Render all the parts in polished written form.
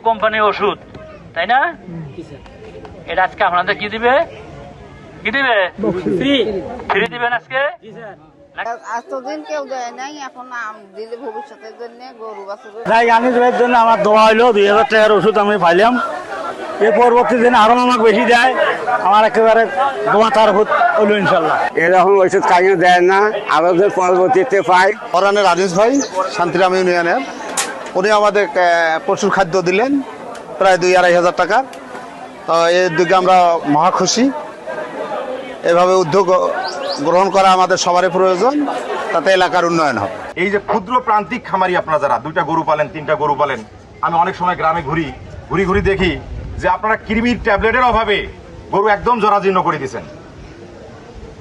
কোম্পানির ওষুধ, তাই না? এটা আজকে আপনাদের কি দিবে? কি দিবে? ফ্রি দিবেন আজকে? এতদিন কেউ দেয় নাই, এখন দিলে ভবিষ্যতের জন্য গরু বাছুরের জন্য আমার দোয়া হইলো 2000 টাকার ওষুধ আমি পাইলাম। এর পরবর্তী দিনে আরো আমাকে বেশি দেয়, আমার একেবারে দোয়া তার হইলো ইনশাল্লাহ। এরকম ওষুধ কাউকে দেয় না, আমাদের পরবর্তীতে পাই। পরানের রাজেশ ভাই, শান্তিরাম ইউনিয়নের, উনি আমাদের পশুর খাদ্য দিলেন প্রায় 2-2.5 টাকার। তো এর দিকে আমরা মহা খুশি। এভাবে উদ্যোগ গ্রহণ করা আমাদের সবারই প্রয়োজন, তাতে এলাকার উন্নয়ন হবে। এই যে ক্ষুদ্র প্রান্তিক খামারি আপনারা যারা 2টা গরু পালেন, 3টা গরু পালেন, আমি অনেক সময় গ্রামে ঘুরি দেখি যে আপনারা কৃমির ট্যাবলেটের অভাবে গরু একদম জরাজীর্ণ করে দিয়েছেন।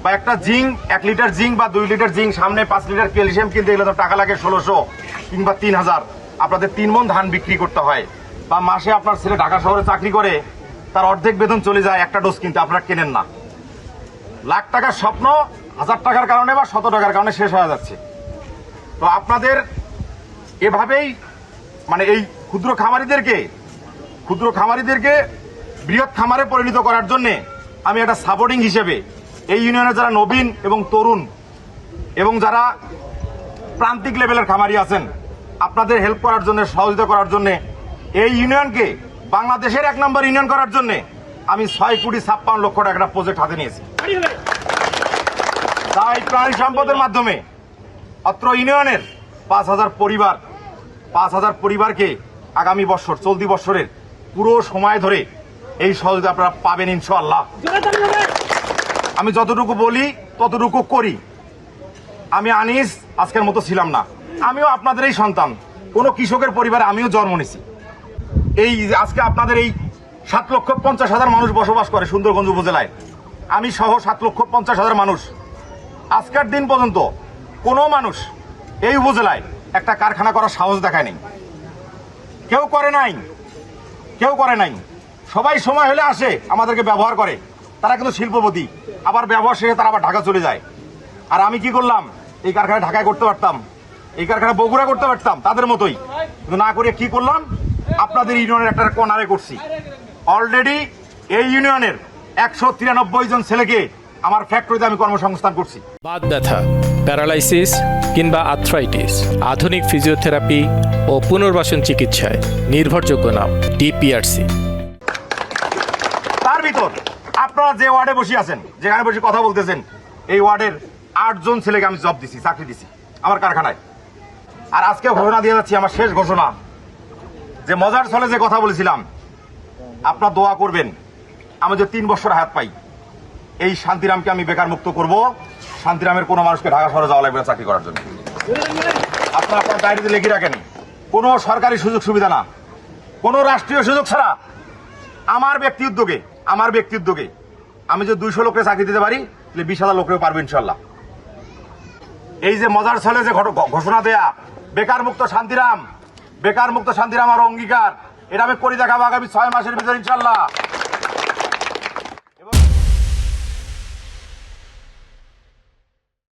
বা একটা জিঙ্ক, 1 লিটার জিঙ্ক বা 2 লিটার জিঙ্ক, সামনে 5 লিটার ক্যালসিয়াম কিনতে গেলে তো টাকা লাগে 1600 কিংবা 3000। আপনাদের 3 মণ ধান বিক্রি করতে হয়, বা মাসে আপনার ছেলে ঢাকা শহরে চাকরি করে, তার অর্ধেক বেতন চলে যায় একটা ডোজ কিনতে, আপনারা কেনেন না। লাখ টাকার স্বপ্ন 1000 টাকার কারণে বা 100 টাকার কারণে শেষ হয়ে যাচ্ছে। তো আপনাদের এভাবেই মানে এই ক্ষুদ্র খামারিদেরকে বৃহৎ খামারে পরিণত করার জন্য আমি একটা সাপোর্টিং হিসেবে এই ইউনিয়নে যারা নবীন এবং তরুণ এবং যারা প্রান্তিক লেভেলের খামারি আছেন, আপনাদের হেল্প করার জন্য, সহযোগিতা করার জন্য, এই ইউনিয়নকে বাংলাদেশের 1 নম্বর ইউনিয়ন করার জন্য আমি 6,56,00,000 টাকা একটা প্রজেক্ট হাতে নিয়েছি। তাই প্রাণী সম্পদের মাধ্যমে অত্র ইউনিয়নের 5,000 পরিবারকে আগামী বছর, চলতি বছরের পুরো সময় ধরে এই সহযোগিতা আপনারা পাবেন ইনশাআল্লাহ। আমি যতটুকু বলি ততটুকু করি। আমি আনিস আজকের মতো ছিলাম না, আমিও আপনাদের এই সন্তান। কোনো কৃষকের পরিবারে আমিও জন্ম নিয়েছি। এই আজকে আপনাদের এই 7,50,000 মানুষ বসবাস করে সুন্দরগঞ্জ উপজেলায়, আমি সহ 7,50,000 মানুষ। আজকের দিন পর্যন্ত কোনো মানুষ এই উপজেলায় একটা কারখানা করার সাহস দেখায় নেই। কেউ করে নাই। সবাই সময় হলে আসে, আমাদেরকে ব্যবহার করে। তারা কিন্তু শিল্পপতি, আবার ব্যবহার শেষে তারা আবার ঢাকা চলে যায়। আর আমি কি করলাম? এই কারখানা ঢাকায় করতে পারতাম, এই কারখানা বগুড়া করতে পারতাম, তাদের মতোই। কিন্তু না করে কি করলাম? আপনাদের ইউনিয়নের একটা কর্নারে করছি। অলরেডি এই ইউনিয়নের 193 জন ছেলেকে আমার ফ্যাক্টরিতে আমি কর্মসংস্থান করছি। বাত ব্যথা, প্যারালাইসিস কিংবা আর্থ্রাইটিস, আধুনিক ফিজিওথেরাপি ও পুনর্বাসন চিকিৎসায় নির্ভরযোগ্য নাম ডিপিআরসি। তার ভিতর আপনারা যে ওয়ার্ডে বসে আছেন, যেখানে বসে কথা বলতেছেন, এই ওয়ার্ডের 8 জন ছেলেকে আমি জব দিছি, চাকরি দিছি আমার কারখানায়। আর আজকে ঘোষণা দিয়ে যাচ্ছি, আমার শেষ ঘোষণা, যে মজার ছলে যে কথা বলেছিলাম, আপনারা দোয়া করবেন আমি যে 3 বছর হায়াত পাই, এই শান্তিরামকে আমি বেকার মুক্ত করব। শান্তিরামের কোনো মানুষকে ঢাকা শহরে যাওয়া লাগবে না চাকরি করার জন্য। আপনারা আপনার ডায়েরিতে লিখে রাখেন, কোনো সরকারি সুযোগ সুবিধা না, কোনো রাষ্ট্রীয় সুযোগ ছাড়া আমার ব্যক্তি উদ্যোগে আমি যে 200 লোকের চাকরি দিতে পারি, 20,000 লোকেও পারবো ইনশাল্লাহ। এই যে মজার ছলে যে ঘোষণা দেয়া, বেকার মুক্ত শান্তিরাম আর অঙ্গীকার, এটা আমি করে দেখাবো আগামী 6 মাসের ভিতরে ইনশাল্লাহ।